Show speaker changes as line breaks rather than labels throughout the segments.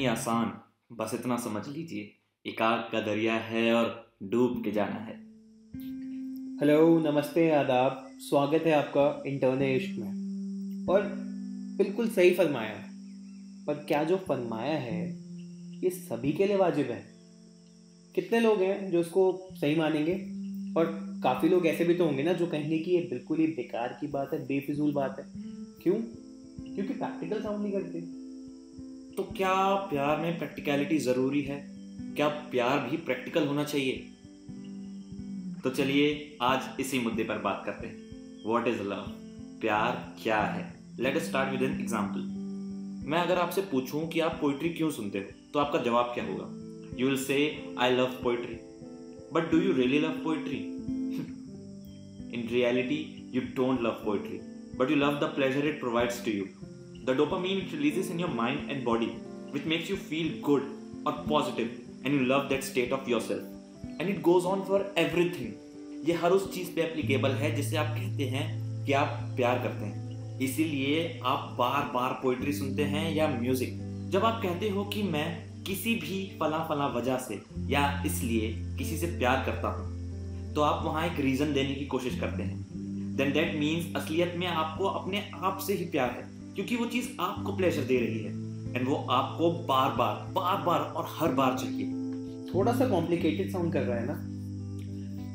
नहीं आसान, बस इतना समझ लीजिए, एक आग का दरिया है और डूब के जाना है।
हेलो, नमस्ते, आदाब। स्वागत है आपका इंटरने इश्क में। और बिल्कुल सही फरमाया है। पर क्या जो फरमाया है ये सभी के लिए वाजिब है? कितने लोग हैं जो इसको सही मानेंगे? और काफ़ी लोग ऐसे भी तो होंगे ना जो कहेंगे कि ये बिल्कुल ही बेकार की बात है, बेफिजूल बात है। क्यों? क्योंकि प्रैक्टिकल साउंड नहीं करते।
तो क्या प्यार में प्रैक्टिकलिटी ज़रूरी है? क्या प्यार भी प्रैक्टिकल होना चाहिए? तो चलिए आज इसी मुद्दे पर बात करते हैं। What is love? प्यार क्या है? Let us start with an example. मैं अगर आपसे पूछूं कि आप पोइट्री क्यों सुनते हो तो आपका जवाब क्या होगा? You will say I love poetry. But do you really love poetry? In reality you don't love poetry, but you love the pleasure it provides to you. The dopamine it releases in your mind and body, which makes you feel good or positive, and you love that state of yourself. And it goes on for everything. ये हर उस चीज़ पे applicable है जिससे आप कहते हैं कि आप प्यार करते हैं। इसीलिए आप बार बार पोइट्री सुनते हैं या म्यूजिक। जब आप कहते हो कि मैं किसी भी फला फला वजह से या इसलिए किसी से प्यार करता हूँ, तो आप वहाँ एक रीज़न देने की कोशिश करते हैं। Then that means असलियत में आपको अपने आप से ही प्यार है, क्योंकि वो चीज़ आपको प्लेजर दे रही है एंड वो आपको बार बार और हर बार चाहिए।
थोड़ा सा कॉम्प्लिकेटेड साउंड कर रहा है ना?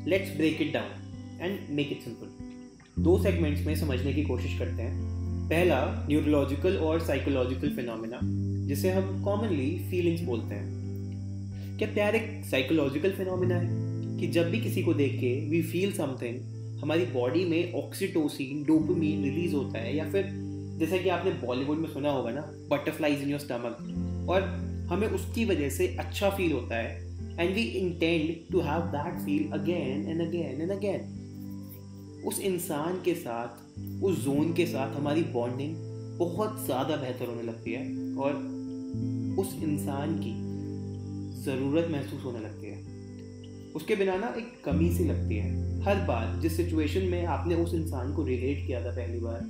Let's break it down and make it simple. दो सेगमेंट्स में समझने की कोशिश करते हैं। पहला, न्यूरोलॉजिकल और साइकोलॉजिकल फिनोमेना, जिसे हम कॉमनली फीलिंग्स बोलते हैं। क्या प्यार एक साइकोलॉजिकल फिनोमेना है कि जब भी किसी को देख के वी फील समथिंग, हमारी बॉडी में ऑक्सीटोसिन, डोपामिन रिलीज होता है? या फिर जैसा कि आपने बॉलीवुड में सुना होगा ना, बटरफ्लाइज इन योर स्टमक, और हमें उसकी वजह से अच्छा फील होता है and we intend to have that feel again and again and again. उस इंसान के साथ, उस जोन के साथ हमारी बॉन्डिंग बहुत ज़्यादा बेहतर होने लगती है और उस इंसान की ज़रूरत महसूस होने लगती है। उसके बिना ना एक कमी सी लगती है। हर बार जिस सिचुएशन में आपने उस इंसान को रिलेट किया था पहली बार,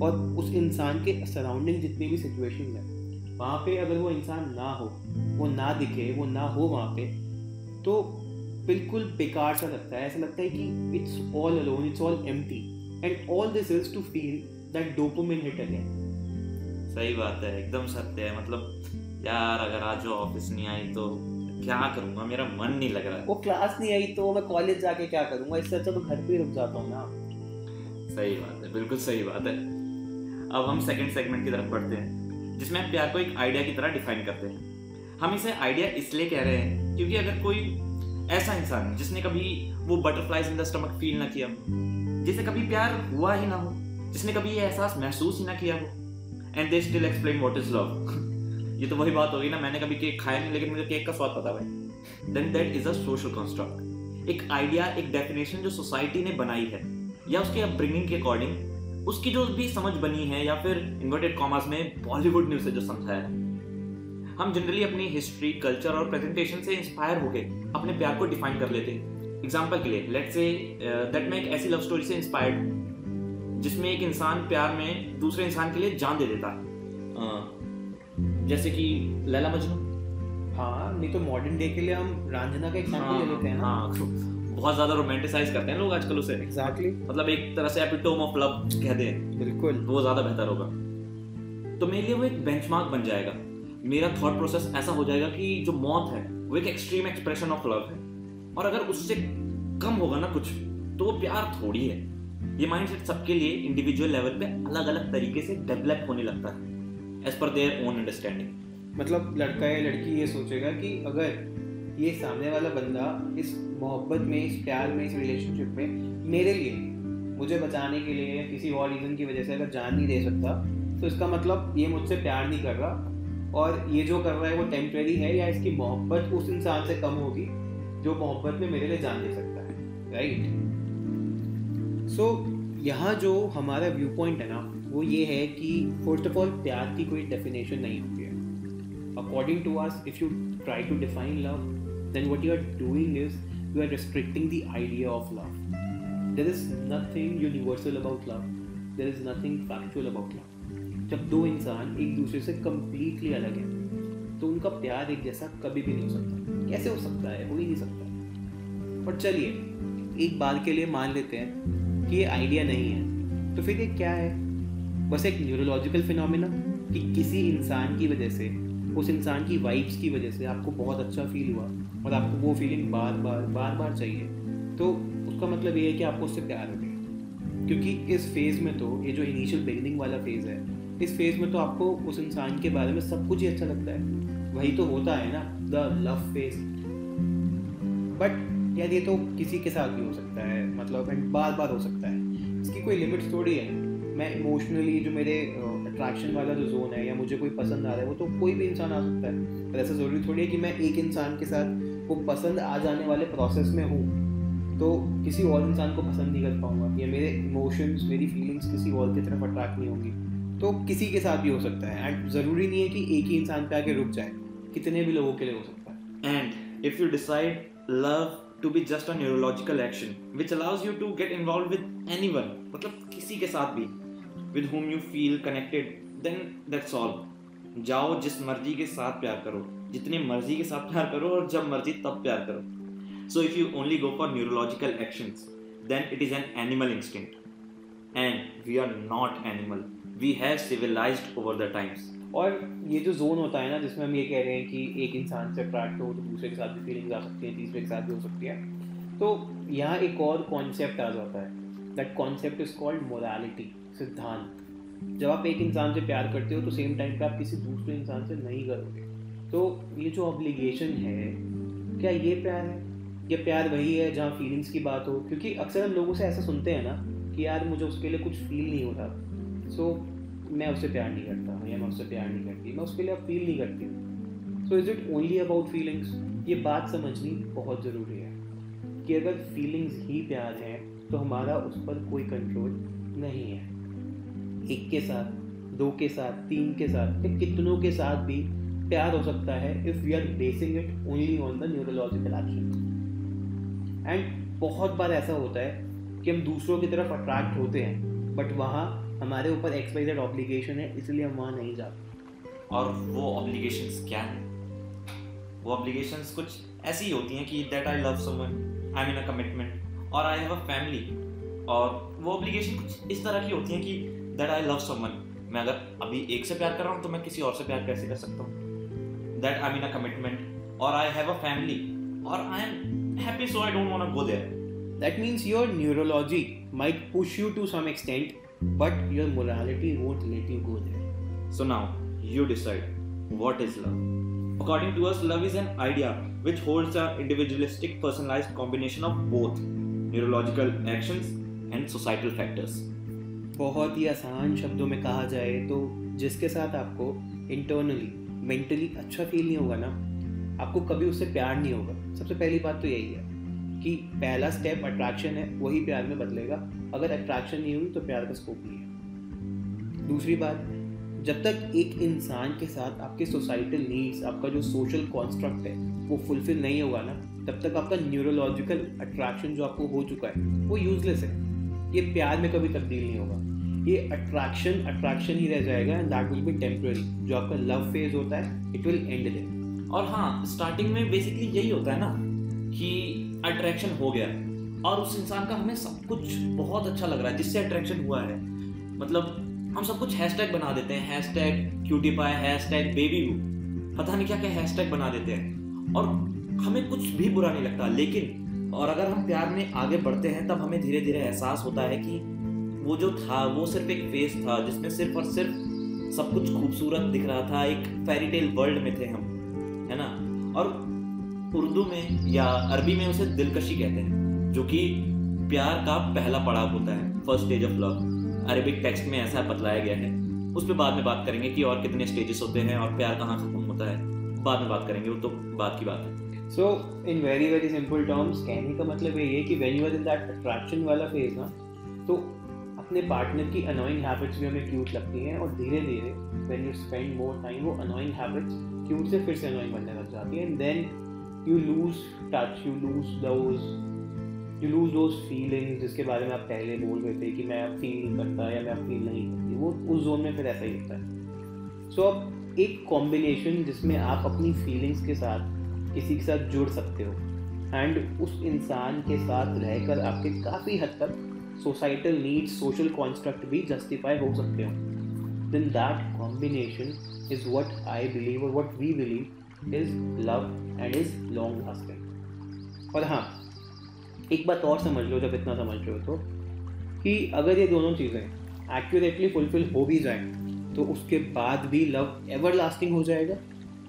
और उस इंसान के सराउंडिंग जितनी भी सिचुएशंस हैं, वहाँ पे अगर वो इंसान ना हो, वो ना दिखे, वो ना हो वहाँ पे, तो बिल्कुल बेकार सा लगता है। ऐसा लगता है कि it's all alone, it's all empty, and all this is to feel that dopamine hit again.
सही बात है, एकदम सत्य है। मतलब यार अगर आज ऑफिस नहीं आई तो क्या करूंगा, मेरा मन नहीं लग रहा है।
वो क्लास नहीं आई तो मैं कॉलेज जाके क्या करूंगा? इससे अच्छा तो घर पे ही रुक जाता हूँ ना।
सही बात है, बिल्कुल सही बात है। अब हम सेकंड सेगमेंट की तरफ बढ़ते हैं, जिसमें हम प्यार को एक आइडिया की तरह डिफाइन करते हैं। हम इसे आइडिया इसलिए कह रहे हैं क्योंकि अगर कोई ऐसा इंसान जिसने कभी वो butterflies in the stomach feel ना किया, जिसे कभी प्यार हुआ ही ना हो, जिसने कभी ये एहसास महसूस ही ना किया हो, and they still explain what is love, ये तो वही बात होगी ना, मैंने कभी केक खाया नहीं लेकिन मुझे केक का स्वाद पता भाई। Then that is a social construct, एक आइडिया, एक डेफिनेशन जो सोसाइटी ने बनाई है या उसके अपब्रिंगिंग के अकॉर्डिंग, उसकी जो भी समझ बनी है, या फिर इन्वर्टेड कॉमर्स में बॉलीवुड ने उसे जो समझाया है। हम जनरली अपनी हिस्ट्री, कल्चर और प्रेजेंटेशन से इंस्पायर होकर अपने प्यार को डिफाइन कर लेते हैं। एग्जाम्पल के लिए लेट्स से दैट मैं एक ऐसी लव स्टोरी से इंस्पायर्ड जिसमें एक इंसान प्यार में दूसरे इंसान के लिए जान दे देता है, जैसे कि लैला मजनू।
हाँ, नहीं तो मॉडर्न डे के लिए हम रांझना का एग्जांपल ले लेते हैं ना।
हाँ, बहुत ज्यादा रोमांटिसाइज करते हैं लोग आजकल उसे।
एग्जैक्टली,
मतलब एक तरह से एपिटोम ऑफ लव कह दें,
बिल्कुल
वो ज्यादा बेहतर होगा। तो मेरे लिए वो एक बेंचमार्क बन जाएगा। मेरा थॉट प्रोसेस ऐसा हो जाएगा कि जो मौत है वो एक एक्सट्रीम एक्सप्रेशन ऑफ लव है, और अगर उससे कम होगा ना कुछ, तो वो प्यार थोड़ी है। ये माइंडसेट सबके लिए इंडिविजुअल लेवल पे अलग अलग तरीके से डेवलप होने लगता है as per their own understanding.
मतलब लड़का या लड़की ये सोचेगा कि अगर ये सामने वाला बंदा इस मोहब्बत में, इस प्यार में, इस रिलेशनशिप में मेरे लिए, मुझे बचाने के लिए या किसी और रीज़न की वजह से अगर जान नहीं दे सकता, तो इसका मतलब ये मुझसे प्यार नहीं कर रहा, और ये जो कर रहा है वो टेम्परेरी है, या इसकी मोहब्बत उस इंसान से कम होगी जो मोहब्बत में मेरे लिए जान दे सकता है। राइट? सो यहाँ जो हमारा व्यू पॉइंट है ना, वो ये है कि फर्स्ट ऑफ ऑल प्यार की कोई डेफिनेशन नहीं होती है। According to us, if you try to define love, then what you are doing is you are restricting the idea of love. There is nothing universal about love, there is nothing factual about love. जब दो इंसान एक दूसरे से completely अलग हैं, तो उनका प्यार एक जैसा कभी भी नहीं हो सकता। कैसे हो सकता है? हो ही नहीं सकता। पर चलिए एक बार के लिए मान लेते हैं कि ये आइडिया नहीं है, तो फिर ये क्या है? बस एक न्यूरोलॉजिकल फिनोमेना कि किसी इंसान की वजह से, उस इंसान की वाइब्स की वजह से आपको बहुत अच्छा फील हुआ और आपको वो फीलिंग बार बार चाहिए, तो उसका मतलब ये है कि आपको उससे प्यार हो गया। क्योंकि इस फेज़ में तो, ये जो इनिशियल बिगिनिंग वाला फेज़ है, इस फेज़ में तो आपको उस इंसान के बारे में सब कुछ ही अच्छा लगता है। वही तो होता है ना, द लव फेज़। बट यार ये तो किसी के साथ भी हो सकता है, मतलब एंड बार हो सकता है, इसकी कोई लिमिट्स थोड़ी है। मैं इमोशनली जो मेरे अट्रैक्शन वाला जो जोन है या मुझे कोई पसंद आ रहा है, वो तो कोई भी इंसान आ सकता है। पर ऐसा ज़रूरी थोड़ी है कि मैं एक इंसान के साथ वो पसंद आ जाने वाले प्रोसेस में हूँ तो किसी और इंसान को पसंद नहीं कर पाऊँगा, या मेरे इमोशंस, मेरी फीलिंग्स किसी और की तरफ अट्रैक्ट नहीं होंगी। तो किसी के साथ भी हो सकता है, एंड ज़रूरी नहीं है कि एक ही इंसान पे आके रुक जाए, कितने भी लोगों के लिए हो सकता है।
And if you decide love to be just a neurological action which allows you to get involved with anyone, मतलब किसी के साथ भी, with whom you feel connected, then that's all. जाओ जिस मर्जी के साथ प्यार करो, जितनी मर्जी के साथ प्यार करो और जब मर्जी तब प्यार करो. So if you only go for neurological actions, then it is an animal instinct. And we are not animal. We have civilized over the times.
और ये जो जोन होता है ना, जिसमें हम ये कह रहे हैं कि एक इंसान से अट्रैक्ट हो तो दूसरे के साथ भी फीलिंग्स आ सकती हैं, तीसरे के साथ भी हो सकती है, तो यहाँ एक और कॉन्सेप्ट आ जाता है. That concept is called morality, सिद्धांत. जब आप एक इंसान से प्यार करते हो तो सेम टाइम पे आप किसी दूसरे इंसान से नहीं करोगे. तो ये जो ऑब्लिगेशन है, क्या ये प्यार है? ये प्यार वही है जहाँ फीलिंग्स की बात हो? क्योंकि अक्सर हम लोगों से ऐसा सुनते हैं ना कि यार मुझे उसके लिए कुछ फील नहीं हो रहा, सो मैं उससे प्यार नहीं करता या मैं उससे प्यार नहीं करती, मैं उसके लिए अब फील नहीं करती हूँ. So is it only about feelings? ये बात समझनी बहुत ज़रूरी है कि अगर फीलिंग्स ही प्यार हैं तो हमारा उस पर कोई कंट्रोल नहीं है. एक के साथ, दो के साथ, तीन के साथ या कितनों के साथ भी प्यार हो सकता है if we are basing it only on the neurological action. And बहुत बार ऐसा होता है कि हम दूसरों की तरफ अट्रैक्ट होते हैं बट वहाँ हमारे ऊपर XYZ ऑब्लिगेशन है, इसलिए हम वहाँ नहीं जाते.
और वो ऑब्लिगेशंस क्या हैं? वो ऑब्लिगेशंस कुछ ऐसी होती हैं कि that I love someone, I am in a commitment और आई हैव अ फैमिली. और वो ऑब्लिगेशन कुछ इस तरह की होती हैं कि दैट आई लव समवन, मैं अगर अभी एक से प्यार कर रहा हूँ तो मैं किसी और से प्यार कैसे कर सकता हूँ. That I am in a commitment और आई हैव अ फैमिली और I am happy so I don't want to go there.
That means your neurology might push you to some extent, but your morality won't let you go there.
So now you decide what is love. According to us, love is an idea which holds an individualistic, personalized combination of both neurological actions and societal factors.
बहुत ही आसान शब्दों में कहा जाए तो जिसके साथ आपको इंटरनली, मेंटली अच्छा फील नहीं होगा ना, आपको कभी उससे प्यार नहीं होगा. सबसे पहली बात तो यही है कि पहला स्टेप अट्रैक्शन है, वही प्यार में बदलेगा. अगर अट्रैक्शन नहीं हुई तो प्यार का स्कोप नहीं है. दूसरी बात, जब तक एक इंसान के साथ आपके सोसाइटल नीड्स, आपका जो सोशल कॉन्स्ट्रक्ट है वो फुलफिल नहीं होगा ना, तब तक आपका न्यूरोलॉजिकल अट्रैक्शन जो आपको हो चुका है वो यूजलेस है. ये प्यार में कभी तब्दील नहीं होगा. ये अट्रैक्शन ही रह जाएगा and that will be temporary. जो आपका लव फेज होता है इट विल एंड देयर.
और हाँ, स्टार्टिंग में बेसिकली यही होता है ना कि अट्रैक्शन हो गया और उस इंसान का हमें सब कुछ बहुत अच्छा लग रहा है जिससे अट्रैक्शन हुआ है. मतलब हम सब कुछ हैशटैग बना देते हैं, हैशटैग क्यूटीपाई, हैशटैग बेबी बू, पता नहीं क्या क्या हैशटैग बना देते हैं और हमें कुछ भी बुरा नहीं लगता. लेकिन और अगर हम प्यार में आगे बढ़ते हैं तब हमें धीरे धीरे एहसास होता है कि वो जो था वो सिर्फ एक फेस था जिसमें सिर्फ और सिर्फ सब कुछ खूबसूरत दिख रहा था. एक फेरी टेल वर्ल्ड में थे हम, है ना. और उर्दू में या अरबी में उसे दिलकशी कहते हैं, जो कि प्यार का पहला पड़ाव होता है, first stage of love. Arabic text में ऐसा बतलाया गया है. उस पर बाद में बात करेंगे कि और कितने स्टेजेस होते हैं और प्यार कहाँ खत्म होता है, बाद में बात करेंगे, वो तो बात की बात है.
So in very very simple terms कहने का मतलब ये है कि when you are in that attraction वाला फेज ना, तो अपने पार्टनर की अनोइंग हैबिट्स भी हमें क्यूट लगती हैं और धीरे धीरे when you spend more time वो अनोइंग हैबिट्स क्यूट से फिर से अनोइंग बनने लग जाती है. And then you lose touch, you lose those feelings जिसके बारे में आप पहले बोल रहे थे कि मैं अब फील नहीं करता या मैं अब फील नहीं करती, वो उस जोन में फिर ऐसा ही होता है. सो अब एक कॉम्बिनेशन जिसमें आप अपनी फीलिंग्स के साथ किसी के साथ जुड़ सकते हो एंड उस इंसान के साथ रहकर आपके काफ़ी हद तक सोसाइटल नीड्स, सोशल कॉन्स्ट्रक्ट भी जस्टिफाई हो सकते हो, then that combination is what I believe और what we believe is love and is long lasting. और हाँ, एक बात और समझ लो जब इतना समझ रहे हो तो, कि अगर ये दोनों चीज़ें एक्यूरेटली फुलफिल हो भी जाएं तो उसके बाद भी लव एवर लास्टिंग हो जाएगा,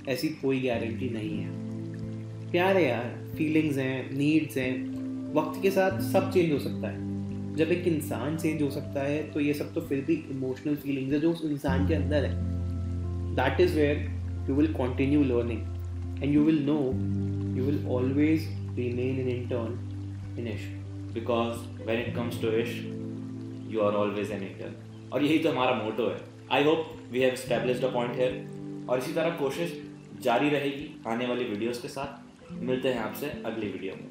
ऐसी कोई गारंटी नहीं है। प्यार है यार, फीलिंग्स हैं, नीड्स हैं, वक्त के साथ सब चेंज हो सकता है। जब एक इंसान चेंज हो सकता है तो ये सब तो फिर भी इमोशनल फीलिंग्स है जो उस इंसान के अंदर है। That is where you will continue learning and you will know you will always remain in turn in इश्क,
because when it comes to इश्क you are always an angel. और यही तो हमारा मोटो है। I hope we have established a point here, और इसी तरह कोशिश जारी रहेगी आने वाली वीडियोस के साथ। मिलते हैं आपसे अगली वीडियो में।